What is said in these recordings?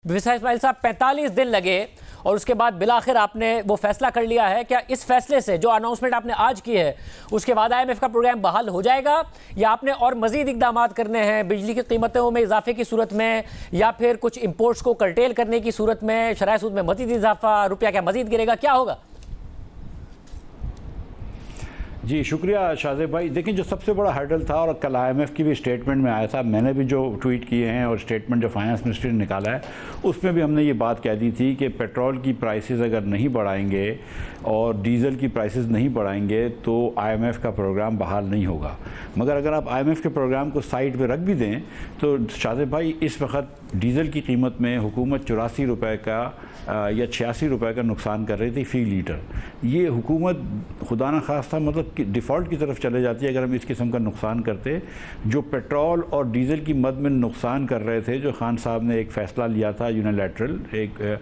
इस्माइल साहब 45 दिन लगे और उसके बाद बिलाखिर आपने वो फैसला कर लिया है। क्या इस फैसले से जो अनाउंसमेंट आपने आज की है उसके बाद IMF का प्रोग्राम बहाल हो जाएगा, या आपने और मजीद इकदाम करने हैं बिजली की कीमतों में इजाफे की सूरत में, या फिर कुछ इंपोर्ट्स को कर्टेल करने की सूरत में शरह सूद में मजीद इजाफा, रुपया क्या मजीद गिरेगा, क्या होगा? जी शुक्रिया शाहजेब भाई। देखिए, जो सबसे बड़ा हर्डल था और कल IMF की भी स्टेटमेंट में आया था, मैंने भी जो ट्वीट किए हैं और स्टेटमेंट जो फाइनेंस मिनिस्ट्री ने निकाला है उसमें भी हमने ये बात कह दी थी कि पेट्रोल की प्राइसेस अगर नहीं बढ़ाएंगे और डीज़ल की प्राइसेस नहीं बढ़ाएंगे तो IMF का प्रोग्राम बहाल नहीं होगा। मगर अगर आप IMF के प्रोग्राम को साइड पे रख भी दें तो शाहजेब भाई इस वक्त डीज़ल की कीमत में हुकूमत 84 रुपये का या 86 रुपये का नुकसान कर रही थी फ़ी लीटर। ये हुकूमत खुदा न खास्ता मतलब कि डिफ़ॉल्ट की तरफ चले जाती है अगर हम इस किस्म का नुकसान करते। जो पेट्रोल और डीज़ल की मद में नुकसान कर रहे थे, जो खान साहब ने एक फ़ैसला लिया था यूनिलैटरल,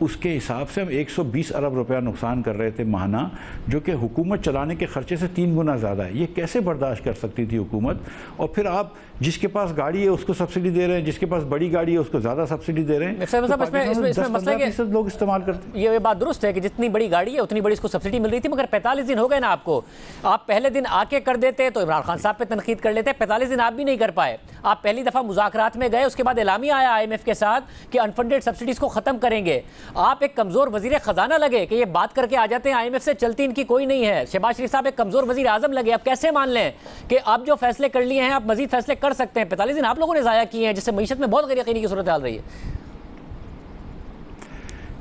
उसके हिसाब से हम 120 अरब रुपया नुकसान कर रहे थे माहाना, जो कि हुकूमत चलाने के ख़र्चे से 3 गुना ज़्यादा है। ये कैसे बर्दाश्त कर सकती थी हुकूमत? और फिर आप जिसके पास गाड़ी है उसको सब्सिडी दे रहे हैं, जिसके पास बड़ी गाड़ी है उसको ज़्यादा सब्सिडी दे रहे हैं। इसमें लोग इस्तेमाल करते हैं। ये बात दुरुस्त है कि जितनी बड़ी गाड़ी है उतनी बड़ी इसको सब्सिडी मिल रही थी, मगर 45 दिन हो गए ना आपको। आप पहले दिन आके कर देते तो इमरान खान साहब पे तनकीद कर लेते, 45 दिन आप भी नहीं कर पाए। आप पहली दफ़ा मुज़ाकरात में गए, उसके बाद एलामिया आया IMF के साथ कि अनफंडेड सब्सिडीज़ को ख़त्म करेंगे। आप एक कमज़ोर वज़ीर ख़जाना लगे कि ये बात करके आ जाते हैं IMF से चलती इनकी कोई नहीं है। शहबाज शरीफ साहब एक कमज़ोर वज़ीर आज़म लगे। आप कैसे मान लें कि आप जो फैसले कर लिए हैं आप मज़ीद फैसले कर सकते हैं? 45 दिन आप लोगों ने ज़ाया किए हैं, जिससे मईशत में बहुत गैर यकीनी की सूरत हाल रही है।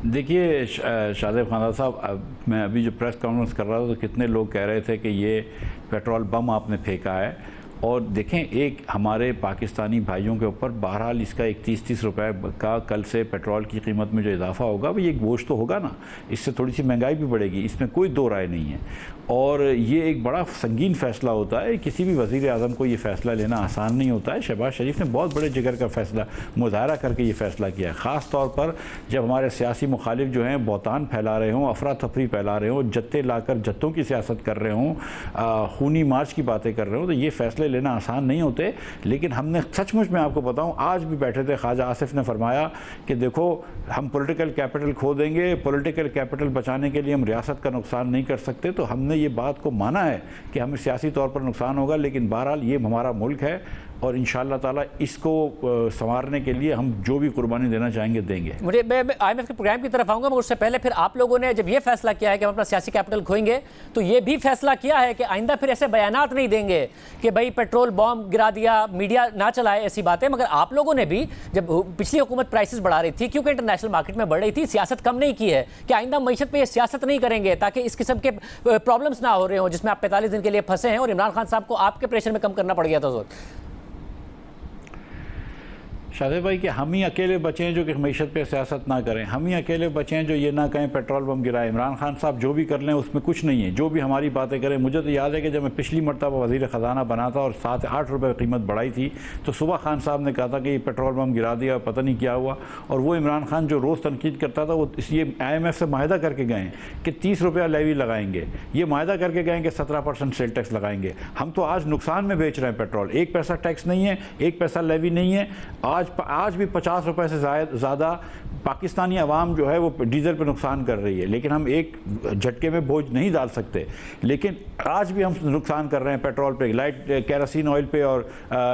देखिए शाहजेब खान साहब, मैं अभी जो प्रेस कॉन्फ्रेंस कर रहा था तो कितने लोग कह रहे थे कि ये पेट्रोल बम आपने फेंका है। और देखें, एक हमारे पाकिस्तानी भाइयों के ऊपर बहरहाल इसका एक 30-30 रुपए का कल से पेट्रोल की कीमत में जो इजाफा होगा वो ये बोझ तो होगा ना, इससे थोड़ी सी महंगाई भी बढ़ेगी, इसमें कोई दो राय नहीं है। और ये एक बड़ा संगीन फ़ैसला होता है, किसी भी वज़ीर आज़म को ये फ़ैसला लेना आसान नहीं होता है। शहबाज शरीफ ने बहुत बड़े जिगर का फ़ैसला मुज़ाहरा करके ये फ़ैसला किया है, ख़ास तौर पर जब हमारे सियासी मुखालिफ जो हैं बहतान फैला रहे हों, अफरा तफरी फैला रहे हों, जत्ते लाकर जत्तों की सियासत कर रहे हों, खूनी मार्च की बातें कर रहे हों, तो ये फ़ैसले लेना आसान नहीं होते। लेकिन हमने सचमुच में आपको बताऊं, आज भी बैठे थे, ख्वाजा आसिफ ने फरमाया कि देखो हम पॉलिटिकल कैपिटल खो देंगे, पॉलिटिकल कैपिटल बचाने के लिए हम रियासत का नुकसान नहीं कर सकते। तो हमने ये बात को माना है कि हमें सियासी तौर पर नुकसान होगा, लेकिन बहरहाल ये हमारा मुल्क है और इंशाअल्लाह ताला इसको संवारने के लिए हम जो भी कुर्बानी देना चाहेंगे देंगे। मुझे मैं IMF के प्रोग्राम की तरफ आऊँगा, मगर उससे पहले फिर आप लोगों ने जब ये फैसला किया है कि हम अपना सियासी कैपिटल खोएंगे, तो ये भी फैसला किया है कि आइंदा फिर ऐसे बयानात नहीं देंगे कि भाई पेट्रोल बॉम्ब गिरा दिया, मीडिया ना चलाए ऐसी बातें। मगर आप लोगों ने भी जब पिछली हुकूमत प्राइसेस बढ़ा रही थी, क्योंकि इंटरनेशनल मार्केट में बढ़ रही थी, सियासत कम नहीं की है कि आइंदा मईशत पर यह सियासत नहीं करेंगे ताकि इस किस्म के प्रॉब्लम्स ना हो रहे हों जिसमें आप 45 दिन के लिए फंसे हैं और इमरान खान साहब को आपके प्रेशर में कम करना पड़ गया था। शाहजेब भाई कि हम ही अकेले बचे हैं जो कि मीशत पे सियासत ना करें, हम ही अकेले बचे हैं जो ये ना कहें पेट्रोल बम गिराए। इमरान खान साहब जो भी कर लें उसमें कुछ नहीं है, जो भी हमारी बातें करें। मुझे तो याद है कि जब मैं पिछली मरतबा वज़ीर ख़जाना बना था और 7-8 रुपये कीमत बढ़ाई थी, तो सुबह खान साहब ने कहा था कि ये पेट्रोल बम गिरा दिया, पता नहीं क्या हुआ। और वो इमरान खान जो रोज़ तनकीद करता था, वो इसलिए IMF से माहिदा करके गए कि 30 रुपया लेवी लगाएंगे, ये माहिदा करके गए कि 17% सेल टैक्स लगाएंगे। हम तो आज नुकसान में बेच रहे हैं पेट्रोल, 1 पैसा टैक्स नहीं है, 1 पैसा लेवी नहीं है। आज भी 50 रुपये से ज़्यादा पाकिस्तानी अवाम जो है वो डीज़ल पे नुकसान कर रही है, लेकिन हम एक झटके में बोझ नहीं डाल सकते। लेकिन आज भी हम नुकसान कर रहे हैं पेट्रोल पे, लाइट केरोसिन ऑयल पे और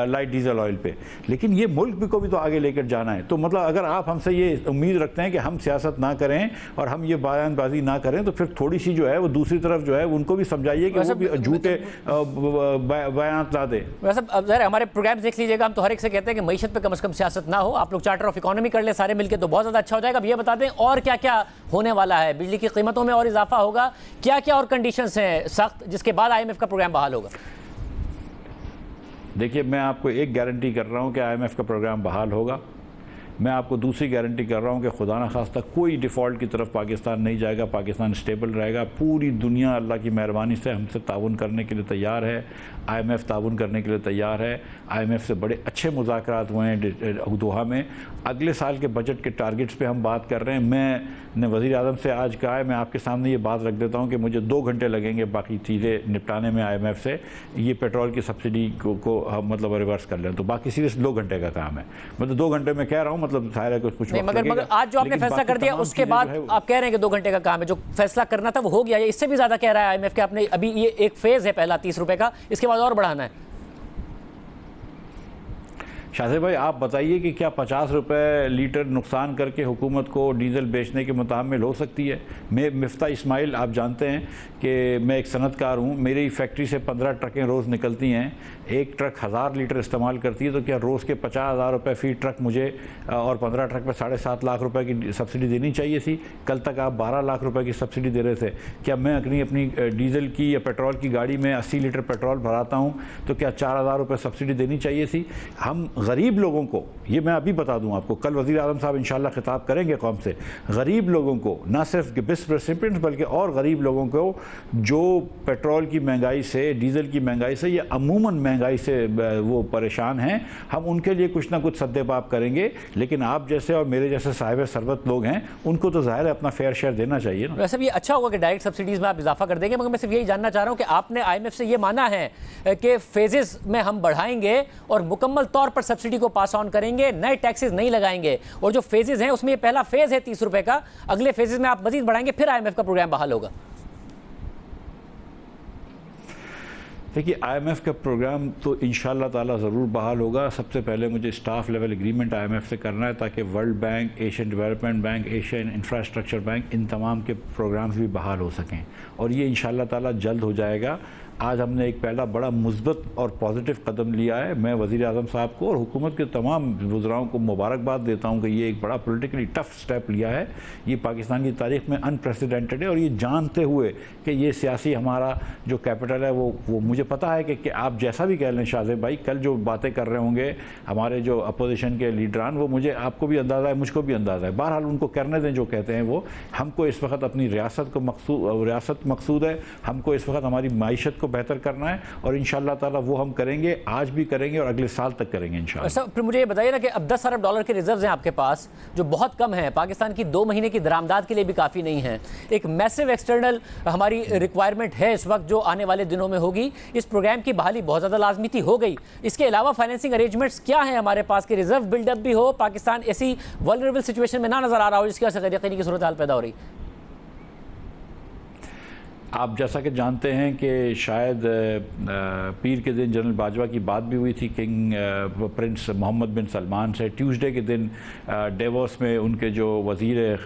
लाइट डीजल ऑयल पे। लेकिन ये मुल्क को भी तो आगे लेकर जाना है। तो मतलब अगर आप हमसे ये उम्मीद रखते हैं कि हम सियासत ना करें और हम ये बयानबाजी ना करें, तो फिर थोड़ी सी जो है वो दूसरी तरफ जो है उनको भी समझाइए कि वो भी झूठे बयान ना दे। वैसे हमारे प्रोग्राम देख लीजिएगा, हम तो हर एक से कहते हैं कि मईशत पे कम से कम सियासत ना हो। आप लोग चार्टर ऑफ इकोनॉमी कर ले सारे मिलकर तो बहुत ज़्यादा अच्छा हो जाएगा। अब ये बता दें और क्या क्या होने वाला है, बिजली की कीमतों में और इजाफा होगा, क्या क्या और कंडीशंस हैं सख्त जिसके बाद IMF का प्रोग्राम बहाल होगा? देखिए, मैं आपको एक गारंटी कर रहा हूं कि IMF का प्रोग्राम बहाल होगा। मैं आपको दूसरी गारंटी कर रहा हूं कि खुदा न खास्ता कोई डिफ़ॉल्ट की तरफ पाकिस्तान नहीं जाएगा, पाकिस्तान स्टेबल रहेगा। पूरी दुनिया अल्लाह की मेहरबानी से हमसे ताउन करने के लिए तैयार है, IMF ताउन करने के लिए तैयार है। IMF से बड़े अच्छे मुज़ाकरात हुए हैं दोहा में। अगले साल के बजट के टारगेट्स पे हम बात कर रहे हैं। मैंने वज़ीर आज़म से आज कहा है, मैं आपके सामने ये बात रख देता हूँ कि मुझे 2 घंटे लगेंगे बाकी चीज़ें निपटाने में IMF से। ये पेट्रोल की सब्सिडी को हम मतलब रिवर्स कर लें तो बाकी सीधे 2 घंटे का काम है। मतलब 2 घंटे में कह रहा हूँ, मतलब जाहिर है कुछ वक्त मगर आज जो आपने फैसला कर दिया उसके बाद आप कह रहे हैं कि 2 घंटे का काम है, जो फैसला करना था वो हो गया, इससे भी ज्यादा कह रहा है IMF के आपने अभी ये एक फेज है पहला 30 रुपए का, इसके बाद और बढ़ाना है। शाहज़ेब भाई आप बताइए कि क्या 50 रुपये लीटर नुकसान करके हुकूमत को डीज़ल बेचने के मुताबिल हो सकती है? मैं मिफ्ता इस्माइल, आप जानते हैं कि मैं एक सनतकार हूँ, मेरी फैक्ट्री से 15 ट्रकें रोज़ निकलती हैं, एक ट्रक 1000 लीटर इस्तेमाल करती है, तो क्या रोज़ के 50,000 रुपये फ़ी ट्रक मुझे और 15 ट्रक पर 7.5 लाख रुपए की सब्सिडी देनी चाहिए थी? कल तक आप 12 लाख रुपए की सब्सिडी दे रहे थे। क्या मैं अपनी डीज़ल की या पेट्रोल की गाड़ी में 80 लीटर पेट्रोल भराता हूँ तो क्या 4,000 रुपये सब्सिडी देनी चाहिए थी? हम गरीब लोगों को, ये मैं अभी बता दूं आपको, कल वज़ीर आज़म साहब इंशाल्लाह खिताब करेंगे कौम से, गरीब लोगों को, ना सिर्फ बिस्ट रेसिपिएंट्स बल्कि और गरीब लोगों को जो पेट्रोल की महंगाई से, डीज़ल की महंगाई से या अमूमन महंगाई से वो परेशान हैं, हम उनके लिए कुछ ना कुछ सद्देबाप करेंगे। लेकिन आप जैसे और मेरे जैसे साहिब सरबत लोग हैं, उनको तो ज़ाहिर है अपना फेयर शेयर देना चाहिए ना। वैसे भी अच्छा होगा कि डायरेक्ट सब्सिडीज़ में आप इजाफा कर देंगे, मगर मैं सिर्फ यही जानना चाह रहा हूँ कि आपने IMF से ये माना है कि फेजेस में हम बढ़ाएंगे और मुकम्मल तौर पर सब्सिडी को पास ऑन करेंगे, नए टैक्सेस नहीं लगाएंगे, और जो फेजेस हैं उसमें ये पहला फेज है 30 रुपए का, अगले फेजेस में आप मजीद बढ़ाएंगे, फिर IMF का प्रोग्राम बहाल होगा? देखिए IMF का प्रोग्राम तो इंशाल्लाह ताला ज़रूर बहाल होगा। सबसे पहले मुझे स्टाफ लेवल एग्रीमेंट IMF से करना है ताकि world bank, Asian development bank, Asian infrastructure bank, इन तमाम के प्रोग्राम्स भी बहाल हो सकें, और ये इंशाल्लाह ताला जल्द हो जाएगा। आज हमने एक पहला बड़ा मुस्बत और पॉजिटिव कदम लिया है। मैं वज़ीर आज़म साहब को और हुकूमत के तमाम वज़राओं को मुबारकबाद देता हूँ कि ये एक बड़ा पॉलिटिकली टफ स्टेप लिया है। ये पाकिस्तान की तारीख़ में अनप्रेसिडेंटेड है, और ये जानते हुए कि ये सियासी हमारा जो कैपिटल है वो मुझे पता है कि आप जैसा भी कह लें शाहज़ेब भाई, कल जो बातें कर रहे होंगे हमारे जो अपोजिशन के लीडरान, वो मुझे, आपको भी अंदाज़ा है, मुझको भी अंदाज़ा है। बहरहाल उनको करने दें जो कहते हैं वो। हमको इस वक्त अपनी रियासत मकसूद है, हमको इस वक्त हमारी माईशत को बेहतर करना है, और इंशाल्लाह ताला वो हम करेंगे, आज भी करेंगे और अगले साल तक करेंगे इंशाल्लाह। सर फिर मुझे ये बताइए ना कि अब 10 अरब डॉलर के रिजर्व्स हैं आपके पास, जो बहुत कम है, पाकिस्तान की 2 महीने की दरामदाद के लिए भी काफ़ी नहीं है। एक मैसिव एक्सटर्नल हमारी रिक्वायरमेंट है इस वक्त जो आने वाले दिनों में होगी। इस प्रोग्राम की बहाली बहुत ज़्यादा लाजमी थी, हो गई। इसके अलावा फाइनेंसिंग अरेंजमेंट्स क्या है हमारे पास कि रिजर्व बिल्डअप भी हो, पाकिस्तान ऐसी वल्नरेबल सिचुएशन में ना नजर आ रहा हो जिसकी वजह से गैर-यकीनी की सूरत हाल पैदा हो रही? आप जैसा कि जानते हैं कि शायद पीर के दिन जनरल बाजवा की बात भी हुई थी किंग प्रिंस मोहम्मद बिन सलमान से। ट्यूसडे के दिन डेवोस में उनके जो वज़ीर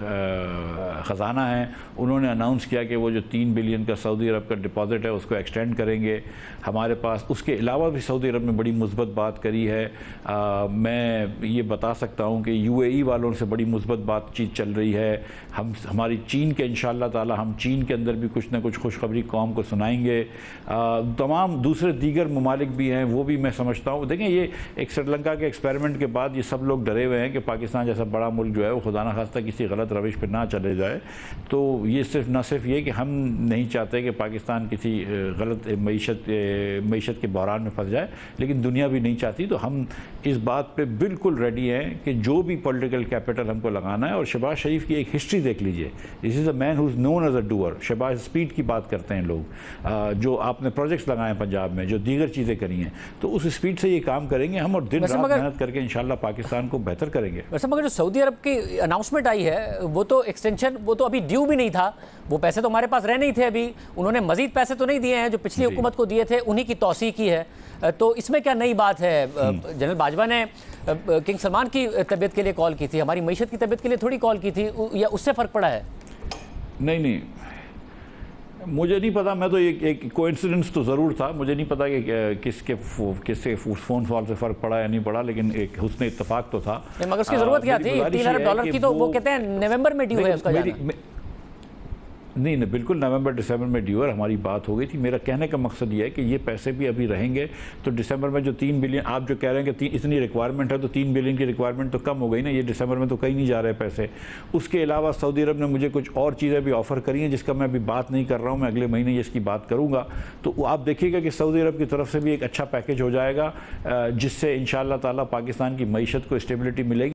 ख़जाना हैं उन्होंने अनाउंस किया कि वो जो 3 बिलियन का सऊदी अरब का डिपॉज़िट है उसको एक्सटेंड करेंगे हमारे पास। उसके अलावा भी सऊदी अरब ने बड़ी मुस्बत बात करी है। मैं ये बता सकता हूँ कि UAE वालों से बड़ी मुस्बत बातचीत चल रही है। हमारी चीन के इंशाअल्लाह ताला हम चीन के अंदर भी कुछ ना कुछ खुशखबरी कौम को सुनाएंगे। तमाम दूसरे दीगर ममालिक भी हैं, वो भी मैं समझता हूँ। देखें, ये एक श्रीलंका के एक्सपेरिमेंट के बाद ये सब लोग डरे हुए हैं कि पाकिस्तान जैसा बड़ा मुल्क जो है वो खुदा न खास्ता किसी गलत रविश पर ना चले जाए। तो ये न सिर्फ ये कि हम नहीं चाहते कि पाकिस्तान किसी गलत मीशत के बहरान में फंस जाए, लेकिन दुनिया भी नहीं चाहती। तो हम इस बात पर बिल्कुल रेडी हैं कि जो भी पॉलिटिकल कैपिटल हमको लगाना है। और शहबाज शरीफ की एक हिस्ट्री देख लीजिए, this is a man who is known as a doer. Shahbaz speed की बात करते हैं लोग, जो आपने प्रोजेक्ट्स लगाए हैं पंजाब में, जो दीगर चीज़ें करी हैं, तो उस स्पीड से ये काम करेंगे हम और दिन रात मेहनत करके इंशाल्लाह पाकिस्तान को बेहतर करेंगे। वैसे मगर जो सऊदी अरब की अनाउंसमेंट आई है वो तो एक्सटेंशन, वो तो अभी ड्यू भी नहीं था, वो पैसे तो हमारे पास रह नहीं थे। अभी उन्होंने मजीद पैसे तो नहीं दिए हैं, जो पिछली हुकूमत को दिए थे उन्हीं की तौसीक की है। तो इसमें क्या नई बात है? जनरल बाजवा ने किंग सलमान की तबीयत के लिए कॉल की थी, हमारी मईशत की तबीयत के लिए थोड़ी कॉल की थी, या उससे फ़र्क पड़ा है? नहीं, मुझे नहीं पता। मैं तो एक कोइंसिडेंस तो ज़रूर था, मुझे नहीं पता कि किसके फ़ोन कॉल से फ़र्क पड़ा या नहीं पड़ा, लेकिन एक हुस्न इत्तफाक तो था। मगर उसकी ज़रूरत क्या थी? 3 अरब डॉलर की तो वो कहते हैं नवंबर में ड्यू है उसका जाना। नहीं, बिल्कुल नवंबर दिसंबर में ड्यू है, हमारी बात हो गई थी। मेरा कहने का मकसद ये है कि ये पैसे भी अभी रहेंगे, तो दिसंबर में जो 3 बिलियन आप जो कह रहे हैं कि इतनी रिक्वायरमेंट है, तो 3 बिलियन की रिक्वायरमेंट तो कम हो गई ना। ये दिसंबर में तो कहीं नहीं जा रहे पैसे। उसके अलावा सऊदी अरब ने मुझे कुछ और चीज़ें भी ऑफ़र करी हैं जिसका मैं अभी बात नहीं कर रहा हूँ, मैं अगले महीने ये इसकी बात करूँगा। तो आप देखिएगा कि सऊदी अरब की तरफ से भी एक अच्छा पैकेज हो जाएगा, जिससे इंशाअल्लाह ताला पाकिस्तान की मईशत को स्टेबिलिटी मिलेगी।